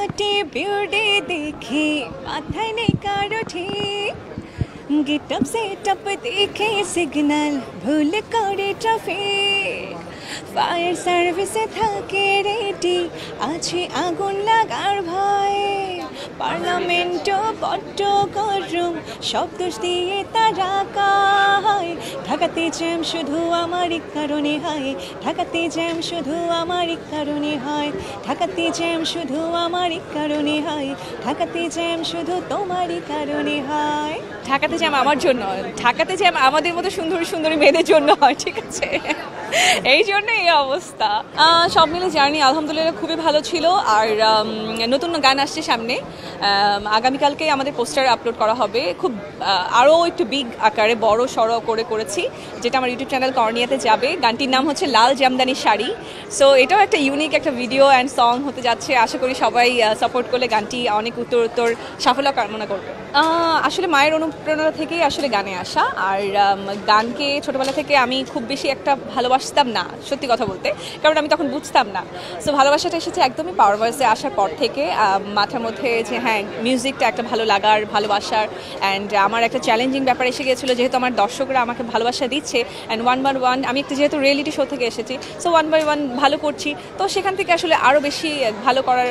ঘাটে বিউটি দেখি মাথায় নেই কারো ঠিক গেটআপ সেটআপ দেখে সিগন্যাল ভুল করে ট্রাফিক ফায়ার সার্ভিসে থাকে রেডি আছে আগুন লাগার ভয়ে পার্লামেন্টও বড্ড গরম সব দোষ দিয়ে তারা কায় ঢাকাতে জ্যাম শুধু আমারই কারণে হয় ঢাকাতে জ্যাম শুধু আমারই কারণে হয় ঢাকাতে জ্যাম শুধু আমারই কারণে হয় ঢাকাতে জ্যাম শুধু তোমারই কারণে হয় ঢাকাতে জ্যাম আমার জন্য ঢাকাতে জ্যাম আমাদের মতো সুন্দরী সুন্দরী মেয়েদের জন্য হয় ঠিক আছে এই জন্য এই অবস্থা সব মিলে জার্নি আলহামদুলিল্লাহ খুবই ভালো ছিল আর নতুন গান আসছে সামনে আগামীকালকে আমাদের পোস্টার আপলোড করা হবে খুব আরও একটু বিগ আকারে বড় সড়ো করেছি যেটা আমার ইউটিউব চ্যানেল কর্নিয়াতে যাবে গানটির নাম হচ্ছে লাল জামদানি শাড়ি সো এটাও একটা ইউনিক একটা ভিডিও অ্যান্ড সং হতে যাচ্ছে আশা করি সবাই সাপোর্ট করলে গানটি অনেক উত্তর সাফল্য কামনা করবে আসলে মায়ের অনুপ্রেরণা থেকেই আসলে গানে আসা আর গানকে ছোটোবেলা থেকে আমি খুব বেশি একটা ভালোবাসতাম না সত্যি কথা বলতে কারণ আমি তখন বুঝতাম না সো ভালোবাসাটা এসেছে একদমই পাওয়ার ভয়েসে আসার পর থেকে মাথার মধ্যে যে হ্যাঁ মিউজিকটা একটা ভালো লাগার ভালোবাসার অ্যান্ড আমার একটা চ্যালেঞ্জিং ব্যাপার এসে গিয়েছিলো যেহেতু আমার দর্শকরা আমাকে ভালোবাসা দিচ্ছে অ্যান্ড 1/1 আমি একটা যেহেতু রিয়েলিটি শো থেকে এসেছি সো 1/1 ভালো করছি তো সেখান থেকে আসলে আরও বেশি ভালো করার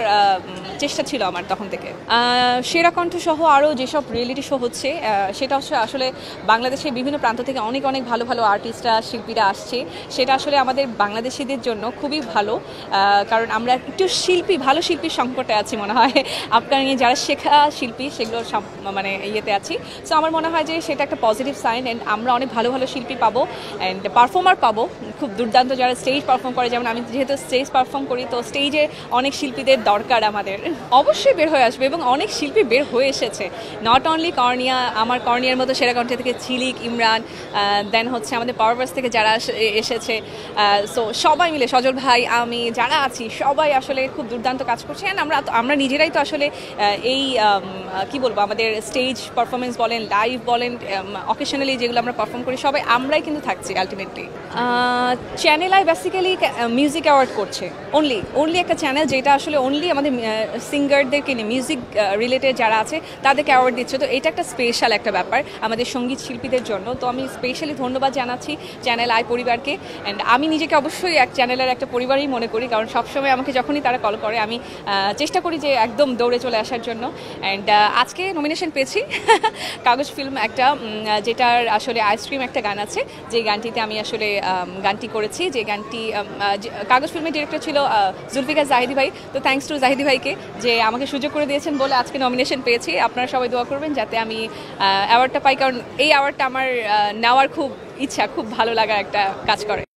চেষ্টা ছিল আমার তখন থেকে সেরা কণ্ঠ সহ আরও যেসব রিয়েলিটি শো হচ্ছে সেটা হচ্ছে আসলে বাংলাদেশের বিভিন্ন প্রান্ত থেকে অনেক অনেক ভালো ভালো আর্টিস্টরা শিল্পীরা আসছে সেটা আসলে আমাদের বাংলাদেশিদের জন্য খুবই ভালো কারণ আমরা একটু ভালো শিল্পীর সংকটে আছি মনে হয় আপনার নিয়ে যারা শেখা শিল্পী সেগুলো মানে ইয়েতে আছি সো আমার মনে হয় যে সেটা একটা পজিটিভ সাইন অ্যান্ড আমরা অনেক ভালো ভালো শিল্পী পাবো অ্যান্ড পারফর্মার পাবো খুব দুর্দান্ত যারা স্টেজ পারফর্ম করে যেমন আমি যেহেতু স্টেজ পারফর্ম করি তো স্টেজে অনেক শিল্পীদের দরকার আমাদের অবশ্যই বের হয়ে আসবে এবং অনেক শিল্পী বের হয়ে এসেছে নট অনলি কর্নিয়া আমার কর্নিয়ার মতো সেরা কণ্ঠ থেকে ঝিলিক ইমরান দেন হচ্ছে আমাদের পাওয়ারভার্স থেকে যারা এসেছে সো সবাই মিলে সজল ভাই আমি যারা আছি সবাই আসলে খুব দুর্দান্ত কাজ করছে অ্যান্ড আমরা নিজেরাই তো আসলে এই কি বলবো আমাদের স্টেজ পারফরমেন্স বলেন লাইভ বলেন অকেশনালি যেগুলো আমরা পারফর্ম করি সবাই আমরাই কিন্তু থাকছি ultimately channel I basically music award করছে অনলি একটা চ্যানেল যেটা আসলে অনলি আমাদের সিঙ্গারদেরকে নিয়ে মিউজিক রিলেটেড যারা আছে তাদেরকে অ্যাওয়ার্ড দিচ্ছে তো এটা একটা স্পেশাল একটা ব্যাপার আমাদের সঙ্গীত শিল্পীদের জন্য তো আমি স্পেশালি ধন্যবাদ জানাচ্ছি চ্যানেল আই পরিবারকে অ্যান্ড আমি নিজেকে অবশ্যই এক চ্যানেলের একটা পরিবারই মনে করি কারণ সবসময় আমাকে যখনই তারা কল করে আমি চেষ্টা করি যে একদম দৌড়ে চলে আসার জন্য অ্যান্ড আজকে নমিনেশন পেয়েছি কাগজ ফিল্ম একটা যেটার আসলে আইসক্রিম একটা গান আছে যে গানটিতে আমি আসলে গানটি করেছি যে গানটি কাগজ ফিল্মের ডিরেক্টর ছিল জুলফিকার জাহিদি ভাই তো থ্যাঙ্কস টু জাহিদি ভাইকে যে আমাকে সুযোগ করে দিয়েছেন বলে আজকে নমিনেশন পেয়েছি আপনারা সবাই দোয়া করবেন যাতে আমি অ্যাওয়ার্ডটা পাই কারণ এই অ্যাওয়ার্ডটা আমার নেওয়ার খুব ইচ্ছা খুব ভালো লাগা একটা কাজ করে